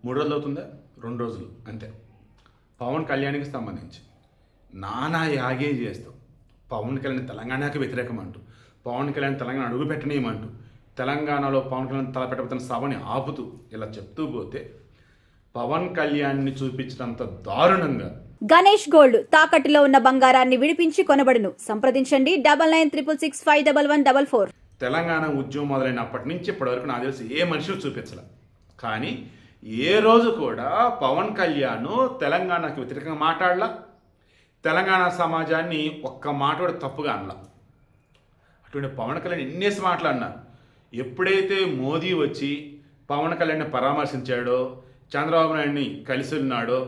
3 రోజులు అవుతుందా? 2 రోజులు అంతే. పవన్ కళ్యాణ్కి సంబంధించి నానా యాగే చేస్తాం. పవన్ కళ్యాణ్ తెలంగాణకి వ్యతిరేకం అంటూ, పవన్ కళ్యాణ్ తెలంగాణ అడుగు పెట్టనీయమంటూ, తెలంగాణలో పవన్ కళ్యాణ్ తలపెట్టబోతున్న సభని ఆపుతూ ఇలా చెప్తూ పోతే పవన్ కళ్యాణ్ని చూపించినంత దారుణంగా గణేష్ గోల్డ్ తాకట్టులో ఉన్న బంగారాన్ని విడిపించి కొనబడును. సంప్రదించండి 9966511144. తెలంగాణ ఉద్యమం మొదలైనప్పటి నుంచి ఇప్పటివరకు నాకు తెలిసి ఏ మనిషిని చూపించలే. కానీ ఏ రోజు కూడా పవన్ కళ్యాణ్ తెలంగాణకి వ్యతిరేకంగా మాట్లాడలా, తెలంగాణ సమాజాన్ని ఒక్క మాట కూడా తప్పుగా అనలా. అటువంటి పవన్ కళ్యాణ్ ఎన్నేసి మాట్లాడినారు. ఎప్పుడైతే మోదీ వచ్చి పవన్ కళ్యాణ్ని పరామర్శించాడో, చంద్రబాబు నాయుడిని కలిసి ఉన్నాడో,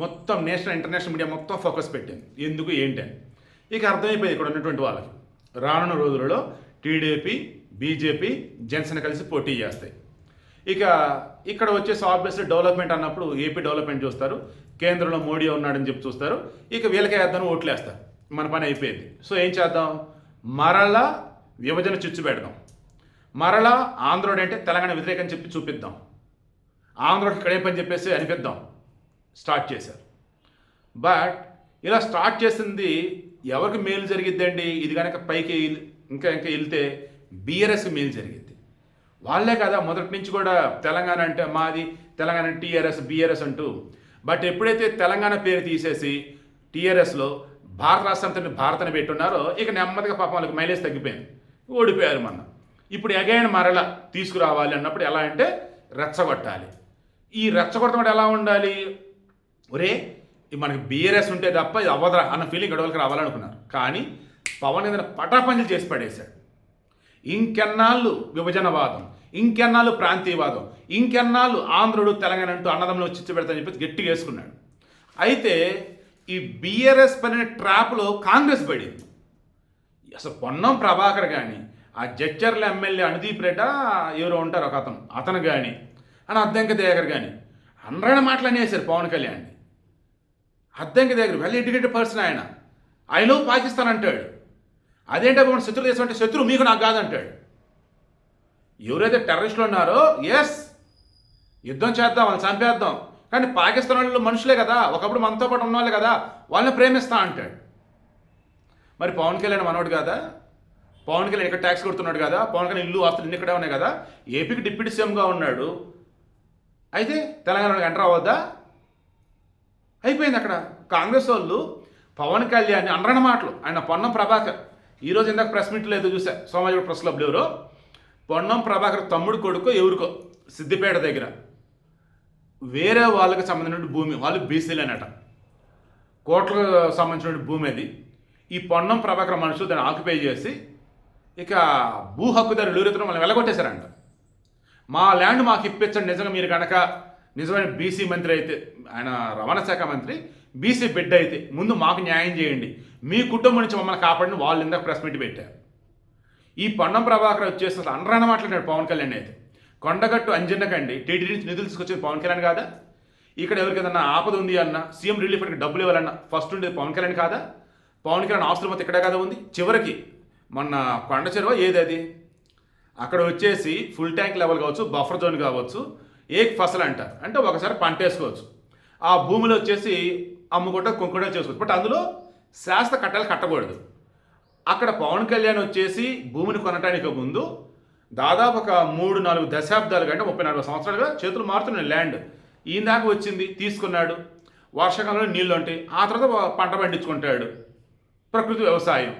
మొత్తం నేషనల్ ఇంటర్నేషనల్ మీడియా మొత్తం ఫోకస్ పెట్టింది. ఎందుకు ఏంటి అని ఇక అర్థమైపోయింది ఇక్కడ ఉన్నటువంటి వాళ్ళకి. రానున్న రోజులలో టీడీపీ, బీజేపీ, జనసేన కలిసి పోటీ చేస్తాయి. ఇక ఇక్కడ వచ్చేసి ఆబ్వియస్లీ డెవలప్మెంట్ అన్నప్పుడు ఏపీ డెవలప్మెంట్ చూస్తారు, కేంద్రంలో మోడీ ఉన్నాడని చెప్పి చూస్తారు. ఇక వీళ్ళకే వేద్దాం, ఓట్లు వేస్తారు, మన పని అయిపోయింది. సో ఏం చేద్దాం, మరలా విభజన చిచ్చు పెడదాం, మరలా ఆంధ్రోడు అంటే తెలంగాణ వ్యతిరేకం చెప్పి చూపిద్దాం, ఆంధ్రోడికి ఇక్కడే పని చెప్పేసి అనిపిద్దాం స్టార్ట్ చేశారు. బట్ ఇలా స్టార్ట్ చేసింది ఎవరికి మేలు జరిగిద్దండి? ఇది కనుక పైకి ఇంకా వెళ్తే బీఆర్ఎస్కి మేలు జరిగింది. వాళ్ళే కదా మొదటి నుంచి కూడా తెలంగాణ అంటే మాది, తెలంగాణ టీఆర్ఎస్ బీఆర్ఎస్ అంటూ. బట్ ఎప్పుడైతే తెలంగాణ పేరు తీసేసి టీఆర్ఎస్లో భారత రాష్ట్రంతో భారత్ అని పెట్టున్నారో ఇక నెమ్మదిగా పాపం వాళ్ళకి మైలేజ్ తగ్గిపోయింది, ఓడిపోయారు మొన్న. ఇప్పుడు అగైన్ మరలా తీసుకురావాలి అన్నప్పుడు ఎలా అంటే రెచ్చగొట్టాలి. ఈ రెచ్చగొట్టడం ఎలా ఉండాలి? ఒరే మనకి బీఆర్ఎస్ ఉంటే తప్ప ఇది అవ్వదరా అన్న ఫీలింగ్ గడవలకి రావాలనుకున్నారు. కానీ పవన్ ఏదైనా పటాపంచలు చేసి పడేశాడు. ఇంకెన్నాళ్ళు విభజనవాదం, ఇంకెన్నాళ్ళు ప్రాంతీయవాదం, ఇంకెన్నాళ్ళు ఆంధ్రుడు తెలంగాణ అంటూ అన్నదమ్ములు చిచ్చు పెడతాని చెప్పి గట్టిగా వేసుకున్నాడు. అయితే ఈ బీఆర్ఎస్ పడిన ట్రాప్లో కాంగ్రెస్ పడింది. అసలు పొన్నం ప్రభాకర్ కానీ, ఆ జడ్చర్ల ఎమ్మెల్యే అనుదీప్ రెడ్డ ఎవరో ఉంటారు ఒక అతను కానీ, అని అద్దంక దేగర్ కానీ అందరైన మాటలు అనేసారు పవన్ కళ్యాణ్ని. అద్దంక దేగర్ వెల్ ఎడ్యుకేటెడ్ పర్సన్, ఆయన ఐ లవ్ పాకిస్తాన్ అంటాడు. అదేంటో శత్రు దేశం అంటే శత్రువు మీకు నాకు కాదంటాడు. ఎవరైతే టెర్రరిస్టులు ఉన్నారో ఎస్ యుద్ధం చేద్దాం, వాళ్ళని చంపేద్దాం, కానీ పాకిస్తాన్ వాళ్ళు మనుషులే కదా, ఒకప్పుడు మనతో పాటు ఉన్న వాళ్ళే కదా, వాళ్ళని ప్రేమిస్తా అంటాడు. మరి పవన్ కళ్యాణ్ మనోడు కదా, పవన్ కళ్యాణ్ ఇక్కడ ట్యాక్స్ కొడుతున్నాడు కదా, పవన్ కళ్యాణ్ ఇల్లు ఆస్తులు ఇన్ని ఇక్కడే ఉన్నాయి కదా, ఏపీకి డిప్యూటీ సీఎంగా ఉన్నాడు. అయితే తెలంగాణలోకి ఎంటర్ అవ్వద్దా? అయిపోయింది. అక్కడ కాంగ్రెస్ వాళ్ళు పవన్ కళ్యాణ్ అనరణ మాటలు. ఆయన పొన్నం ప్రభాకర్ ఈరోజు ఇందాక ప్రెస్ మీట్లో ఏదో చూసా, సోమాజిగూడ ప్రెస్ క్లబ్లో ఎవరో పొన్నం ప్రభాకర్ తమ్ముడు కొడుకో ఎవరికో సిద్దిపేట దగ్గర వేరే వాళ్ళకి సంబంధించిన భూమి, వాళ్ళు బీసీలేనట, కోట్లకు సంబంధించిన భూమి అది. ఈ పొన్నం ప్రభాకర్ మనుషులు దాన్ని ఆక్యుపై చేసి ఇక భూ హక్కుదారులు ఎవరైతే మనం వెళ్ళగొట్టేశారంట. మా ల్యాండ్ మాకు ఇప్పించండి, నిజంగా మీరు కనుక నిజమైన బీసీ మంత్రి అయితే, ఆయన రవాణా శాఖ మంత్రి, బీసీ బిడ్డ అయితే ముందు మాకు న్యాయం చేయండి, మీ కుటుంబం నుంచి మమ్మల్ని కాపాడిని వాళ్ళు ఇందాక ప్రెస్ మీట్ పెట్టారు. ఈ పొన్నం ప్రభాకర్ వచ్చేసి అసలు అనరాన మాట్లాడాడు పవన్ కళ్యాణ్. అయితే కొండగట్టు అంజన్నకండి టీడీ నుంచి నిధులు తీసుకొచ్చింది పవన్ కళ్యాణ్ కాదా? ఇక్కడ ఎవరికి ఏదన్నా ఆపద ఉంది అన్న, సీఎం రిలీఫ్ ఫండ్కి డబ్బులు ఇవ్వాలన్నా ఫస్ట్ ఉండేది పవన్ కళ్యాణ్ కాదా? పవన్ కళ్యాణ్ ఆస్తులు మొత్తం ఇక్కడే కదా ఉంది. చివరికి మొన్న కొండ చెరువు ఏది అది, అక్కడ వచ్చేసి ఫుల్ ట్యాంక్ లెవెల్ కావచ్చు, బఫర్ జోన్ కావచ్చు, ఏక్ ఫసల్ అంటారు, అంటే ఒకసారి పంట వేసుకోవచ్చు. ఆ భూమిలో వచ్చేసి అమ్ముకుంటా కొనుక్కుంటా చేసుకోవచ్చు. బట్ అందులో శాస్త్ర కట్టాలు కట్టకూడదు. అక్కడ పవన్ కళ్యాణ్ వచ్చేసి భూమిని కొనడానికి ముందు దాదాపు ఒక 3-4 దశాబ్దాలు కంటే 30-40 సంవత్సరాలుగా చేతులు మారుతున్న ల్యాండ్ ఈయన దాకా వచ్చింది, తీసుకున్నాడు. వర్షాకాలంలో నీళ్ళు ఉంటాయి, ఆ తర్వాత పంట పండించుకుంటాడు, ప్రకృతి వ్యవసాయం.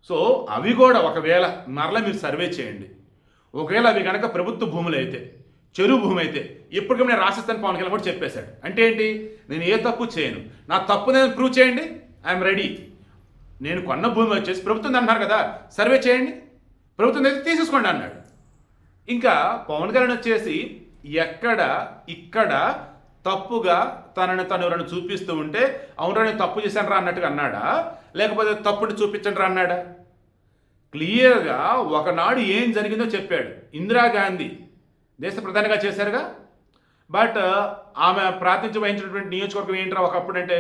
సో అవి కూడా ఒకవేళ మరలా మీరు సర్వే చేయండి. ఒకవేళ అవి కనుక ప్రభుత్వ భూములు అయితే, చెరువు భూమి అయితే ఇప్పటికీ నేను రాసిస్తాను పవన్ కళ్యాణ్ కూడా చెప్పేశాడు. అంటే ఏంటి, నేను ఏ తప్పు చేయను, నా తప్పు నేను ప్రూవ్ చేయండి, ఐఎమ్ రెడీ. నేను కొన్న భూమి వచ్చేసి ప్రభుత్వం అంటున్నారు కదా, సర్వే చేయండి, ప్రభుత్వం అయితే తీసేసుకోండి అన్నాడు. ఇంకా పవన్ కళ్యాణ్ వచ్చేసి ఎక్కడ ఇక్కడ తప్పుగా తనని తను ఎవరైనా చూపిస్తూ ఉంటే అవునరా నేను తప్పు చేశాను రా అన్నట్టుగా అన్నాడా, లేకపోతే తప్పుని చూపించండి రా అన్నాడా? క్లియర్గా ఒకనాడు ఏం జరిగిందో చెప్పాడు. ఇందిరాగాంధీ దేశ ప్రధానిగా చేశారుగా, బట్ ఆమె ప్రాతినిధ్యం వహించినటువంటి నియోజకవర్గం ఏంట్రా ఒకప్పుడు అంటే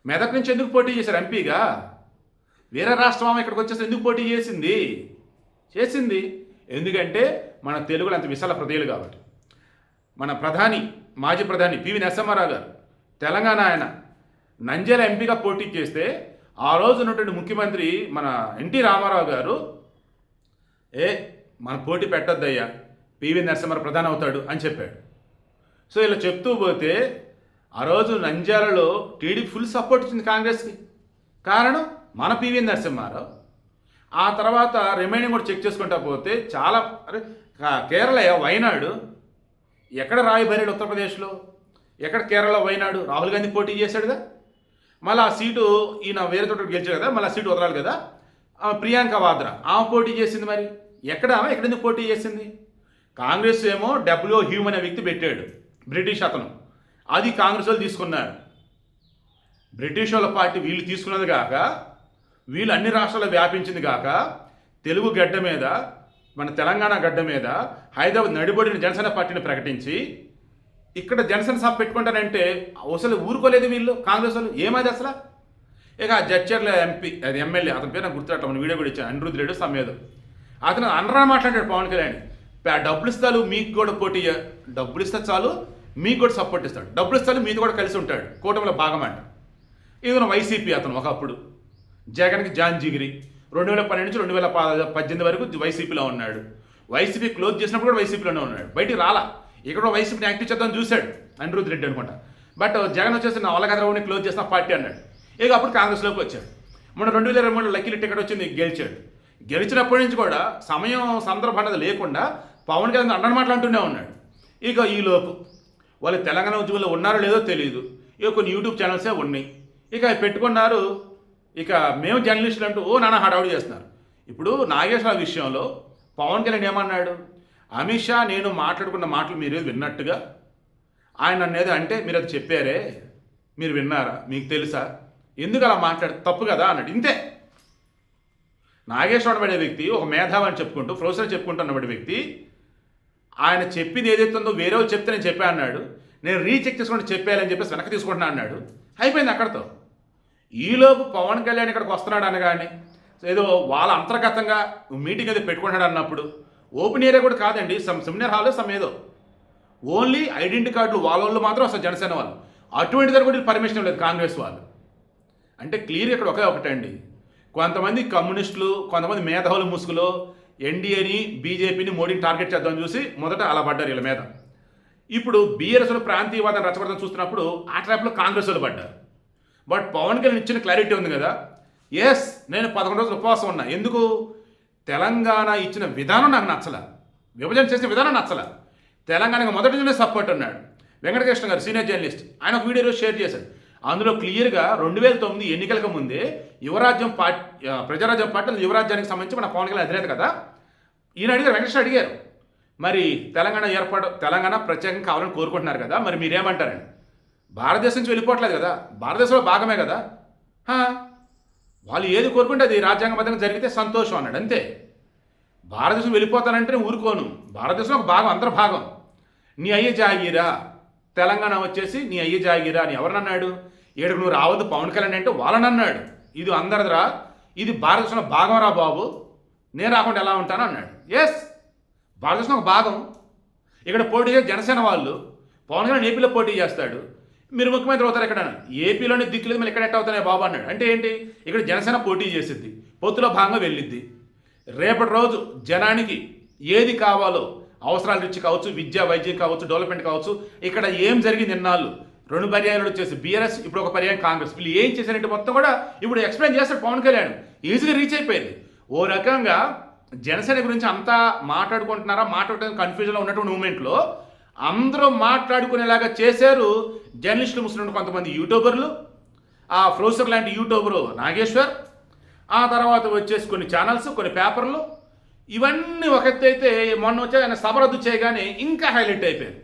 మెదక్ నుంచి ఎందుకు పోటీ చేశారు ఎంపీగా? వేరే రాష్ట్రం ఆమె ఇక్కడికి వచ్చేసి ఎందుకు పోటీ చేసింది? ఎందుకంటే మన తెలుగులు అంత విశాల హృదయాలు కాబట్టి. మన మాజీ ప్రధాని పివి నరసింహారావు గారు, తెలంగాణ ఆయన నంద్యాల ఎంపీగా పోటీ చేస్తే ఆ రోజు ఉన్నటువంటి ముఖ్యమంత్రి మన ఎన్టీ రామారావు గారు మన పోటీ పెట్టొద్దయ్యా, పివి నరసింహారావు ప్రధాని అవుతాడు అని చెప్పాడు. సో ఇలా చెప్తూ పోతే ఆ రోజు నంద్యాలలో టీడీపీ ఫుల్ సపోర్ట్ ఇచ్చింది కాంగ్రెస్కి. కారణం మన పివి నరసింహారావు. ఆ తర్వాత రిమైనింగ్ కూడా చెక్ చేసుకుంటా పోతే చాలా కేరళ వైనాడు ఎక్కడ రాయబరేడు ఉత్తరప్రదేశ్లో, ఎక్కడ కేరళ వైనాడు రాహుల్ గాంధీ పోటీ చేశాడుగా. మళ్ళీ ఆ సీటు ఈయన వేరే చోట గెలిచాడు కదా, మళ్ళీ ఆ సీటు వదలాలి కదా. ప్రియాంక వాద్రా ఆమె పోటీ చేసింది. మరి ఎక్కడెందుకు పోటీ చేసింది? కాంగ్రెస్ ఏమో డబ్ల్యూ హ్యూమ్ అనే వ్యక్తి పెట్టాడు, బ్రిటిష్ అతను. అది కాంగ్రెస్ వాళ్ళు తీసుకున్నారు. బ్రిటిష్ వాళ్ళ పార్టీ వీళ్ళు తీసుకున్నది కాక, వీళ్ళు అన్ని రాష్ట్రాల్లో వ్యాపించింది కాక, తెలుగు గడ్డ మీద, మన తెలంగాణ గడ్డ మీద హైదరాబాద్ నడిబడిన జనసేన పార్టీని ప్రకటించి ఇక్కడ జనసేన సభ పెట్టుకుంటారంటే అసలు ఊరుకోలేదు వీళ్ళు కాంగ్రెస్ వాళ్ళు. ఏమైంది అసలు? ఇక జడ్చర్ల ఎంపీ, అది ఎమ్మెల్యే, అతని పేరు నాకు గుర్తురావట్లేదు, మన వీడియో కూడా ఇచ్చాను, అనిరుద్ధ్ రెడ్డి సమేదో. అతను అనరా మాట్లాడాడు పవన్ కళ్యాణ్. డబ్బులు ఇస్తాడు మీకు కూడా పోటీ, డబ్బులు ఇస్తే చాలు మీకు కూడా సపోర్ట్ ఇస్తాడు, డబ్బులు ఇస్తాడు మీతో కూడా కలిసి ఉంటాడు, కూటమిలో భాగం అంట. ఇది వైసీపీ అతను ఒకప్పుడు జగన్కి జాన్ జిగిరి 2012 నుంచి 2018 వరకు వైసీపీలో ఉన్నాడు. వైసీపీ క్లోజ్ చేసినప్పుడు కూడా వైసీపీలోనే ఉన్నాడు, బయటికి రాలా. ఇక్కడ వైసీపీని యాక్టివ్ చేద్దామని చూశాడు అనిరుద్ధ్ రెడ్డి అనుకుంటా. బట్ జగన్ వచ్చేసి నా వల్లగదరవుని క్లోజ్ చేసిన పార్టీ అన్నాడు. ఇక అప్పుడు కాంగ్రెస్లోకి వచ్చాడు. మొన్న 2023 లక్కీలు టికెట్ వచ్చింది, గెలిచాడు. గెలిచినప్పటి నుంచి కూడా సమయం సందర్భం అనేది లేకుండా పవన్ కళ్యాణ్ అన్న మాట్లాడుతూనే ఉన్నాడు. ఇక ఈలోపు వాళ్ళు తెలంగాణ ఉద్యమంలో ఉన్నారో లేదో తెలియదు. ఇక కొన్ని యూట్యూబ్ ఛానల్సే ఉన్నాయి, ఇక పెట్టుకున్నారు. ఇక మేము జర్నలిస్టులు అంటూ నానా హడావుడి చేస్తున్నారు. ఇప్పుడు నాగేశ్వరరావు విషయంలో పవన్ కళ్యాణ్ ఏమన్నాడు? అమిత్ షా నేను మాట్లాడుకున్న మాటలు మీరు విన్నట్టుగా ఆయన అనేది అంటే మీరు అది చెప్పారే, మీరు విన్నారా, మీకు తెలుసా, ఎందుకు అలా తప్పు కదా అన్నాడు. ఇంతే. నాగేశ్వరరావు పడే వ్యక్తి ఒక మేధావి అని చెప్పుకుంటూ ప్రొఫెసర్ చెప్పుకుంటున్నటువంటి వ్యక్తి ఆయన చెప్పింది ఏదైతే ఉందో వేరే వాళ్ళు చెప్తే నేను చెప్పా అన్నాడు. నేను రీచెక్ చేసుకుంటే చెప్పాలని చెప్పేసి వెనక్కి తీసుకుంటున్నా అన్నాడు. అయిపోయింది అక్కడితో. ఈలోపు పవన్ కళ్యాణ్ ఇక్కడికి వస్తున్నాడు అనగానే ఏదో వాళ్ళ అంతర్గతంగా మీటింగ్ ఏదో పెట్టుకుంటాడు అన్నప్పుడు ఓపెన్ ఏరియా కూడా కాదండి, సెమినార్ హాల్లో ఏదో ఓన్లీ ఐడెంటిటీ కార్డులు వాళ్ళు మాత్రం అసలు జనసేన వాళ్ళు, అటువంటి దగ్గర కూడా పర్మిషన్ లేదు కాంగ్రెస్ వాళ్ళు. అంటే క్లియర్ ఇక్కడ ఒకటండి, కొంతమంది కమ్యూనిస్టులు, కొంతమంది మేధావుల ముసుగులో ఎన్డీఏని బీజేపీని మోడీని టార్గెట్ చేద్దామని చూసి మొదట అలా పడ్డారు వీళ్ళ మీద. ఇప్పుడు బీఆర్ఎస్లో ప్రాంతీయవాదం రచ్చబడతాం చూస్తున్నప్పుడు ఆ ట్రాప్లో కాంగ్రెస్ వాళ్ళు పడ్డారు. బట్ పవన్ కళ్యాణ్ ఇచ్చిన క్లారిటీ ఉంది కదా, ఎస్ నేను 11 రోజులు ఉపవాసం ఉన్నా. ఎందుకు? తెలంగాణ ఇచ్చిన విధానం నాకు నచ్చల, విభజన చేసిన విధానం నచ్చల, తెలంగాణకు మొదటి నుండి సపోర్ట్ అన్నాడు. వెంకటకృష్ణ గారు సీనియర్ జర్నలిస్ట్, ఆయన ఒక వీడియో షేర్ చేశారు. అందులో క్లియర్గా 2009 ఎన్నికలకు ముందే యువరాజ్యం పార్టీ, ప్రజారాజ్యం పార్టీ యువరాజ్యానికి సంబంధించి మన పవన్ కళ్యాణ్ అధినేత కదా, ఈయన అడిగారు, వెంకటేశ్వర అడిగారు, మరి తెలంగాణ ప్రత్యేకంగా కావాలని కోరుకుంటున్నారు కదా, మరి మీరేమంటారండి? భారతదేశం నుంచి వెళ్ళిపోవట్లేదు కదా, భారతదేశంలో భాగమే కదా, వాళ్ళు ఏది కోరుకుంటే అది రాజ్యాంగబద్ధంగా జరిగితే సంతోషం అన్నాడు. అంతే. భారతదేశం వెళ్ళిపోతానంటే నేను ఊరుకోను, భారతదేశంలో ఒక భాగం, అంతర్భాగం. నీ అయ్యే జాగీరా, తెలంగాణ వచ్చేసి నీ అయ్యే జాగీరా అని ఎవరినన్నాడు? ఏడుకు నువ్వు రావద్దు పవన్ కళ్యాణ్ అంటే వాళ్ళని అన్నాడు. ఇది అందరిదిరా, ఇది భారతదేశంలో భాగం రా బాబు, నేను రాకుండా ఎలా ఉంటాను అన్నాడు. ఎస్, భారతదేశం ఒక భాగం. ఇక్కడ పోటీ చేసే జనసేన వాళ్ళు, పవన్ కళ్యాణ్ ఏపీలో పోటీ చేస్తాడు, మీరు ముఖ్యమంత్రి అవుతారు ఎక్కడ, ఏపీలోనే దిక్కులేదు మళ్ళీ ఎక్కడ ఎట్ట అవుతానే బాబు అన్నాడు. అంటే ఏంటి? ఇక్కడ జనసేన పోటీ చేసిద్ది, పొత్తులో భాగంగా వెళ్ళిద్ది. రేపటి రోజు జనానికి ఏది కావాలో, అవసరాల రీచ్ కావచ్చు, విద్య వైద్యం కావచ్చు, డెవలప్మెంట్ కావచ్చు, ఇక్కడ ఏం జరిగింది ఇన్నాళ్ళు 2 పర్యాయాలు వచ్చేసి బీఆర్ఎస్, ఇప్పుడు ఒక పర్యాయం కాంగ్రెస్, వీళ్ళు ఏం చేశారంటే మొత్తం కూడా ఇప్పుడు ఎక్స్ప్లెయిన్ చేస్తాడు పవన్ కళ్యాణ్. ఈజీగా రీచ్ అయిపోయింది. ఓ రకంగా జనసేన గురించి అంతా మాట్లాడుకోవడానికి కన్ఫ్యూజన్లో ఉన్నటువంటి మూమెంట్లో అందరూ మాట్లాడుకునేలాగా చేశారు జర్నలిస్టులు, ముస్లింలు, కొంతమంది యూట్యూబర్లు, ఆ ప్రొఫెసర్ లాంటి యూట్యూబరు నాగేశ్వర్, ఆ తర్వాత వచ్చేసి కొన్ని ఛానల్స్, కొన్ని పేపర్లు, ఇవన్నీ ఒక ఎత్తు అయితే మొన్న వచ్చి ఆయన సభ రద్దు చేయగానే ఇంకా హైలైట్ అయిపోయింది.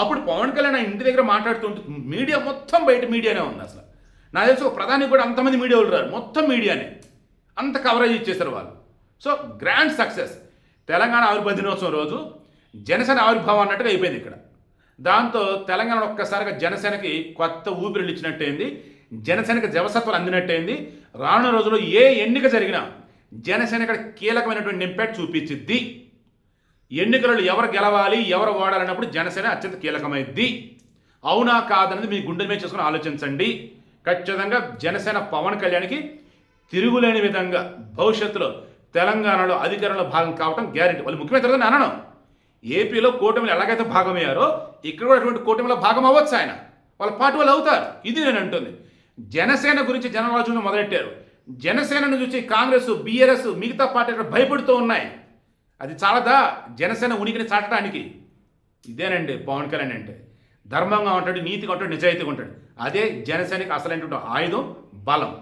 అప్పుడు పవన్ కళ్యాణ్ ఇంటి దగ్గర మాట్లాడుతుంటే మీడియా మొత్తం బయట మీడియానే ఉంది. అసలు నాకు తెలిసి ఒక ప్రధాని కూడా అంతమంది మీడియా వాళ్ళు రారు, మొత్తం మీడియానే అంత కవరేజ్ ఇచ్చేసారు వాళ్ళు. So grand success. తెలంగాణ ఆవిర్భావ దినోత్సవం రోజు జనసేన ఆవిర్భావం అన్నట్టుగా అయిపోయింది ఇక్కడ. దాంతో తెలంగాణ ఒక్కసారిగా జనసేనకి కొత్త ఊపిరిలు ఇచ్చినట్టయింది, జనసేనకి జవసత్వాలు అందినట్టయింది. రానున్న రోజుల్లో ఏ ఎన్నిక జరిగినా జనసేన ఇక్కడ కీలకమైనటువంటి ఇంపాక్ట్ చూపించిద్ది. ఎన్నికలలో ఎవరు గెలవాలి ఎవరు ఓడాలన్నప్పుడు జనసేన అత్యంత కీలకమైంది. అవునా కాదన్నది మీ గుండెల మీద చేసుకుని ఆలోచించండి. ఖచ్చితంగా జనసేన పవన్ కళ్యాణ్కి తిరుగులేని విధంగా భవిష్యత్తులో తెలంగాణలో అధికారంలో భాగం కావటం గ్యారెంటీ. వాళ్ళు ముఖ్యమంత్రి అని అనను. ఏపీలో కూటమిలో ఎలాగైతే భాగమయ్యారో ఇక్కడ కూడా అటువంటి కూటమిలో భాగం అవ్వచ్చు ఆయన. వాళ్ళ పార్టీ వాళ్ళు అవుతారు. ఇది నేను అంటుంది. జనసేన గురించి జనం ఆలోచన మొదలెట్టారు. జనసేనను చూసి కాంగ్రెస్, బీఆర్ఎస్, మిగతా పార్టీలు భయపడుతూ ఉన్నాయి. అది చాలదా జనసేన ఉనికిని చాటడానికి? ఇదేనండి పవన్ కళ్యాణ్ అంటే. ధర్మంగా ఉంటాడు, నీతిగా ఉంటాడు, నిజాయితీగా ఉంటాడు. అదే జనసేనకి అసలైనటువంటి ఆయుధం, బలం.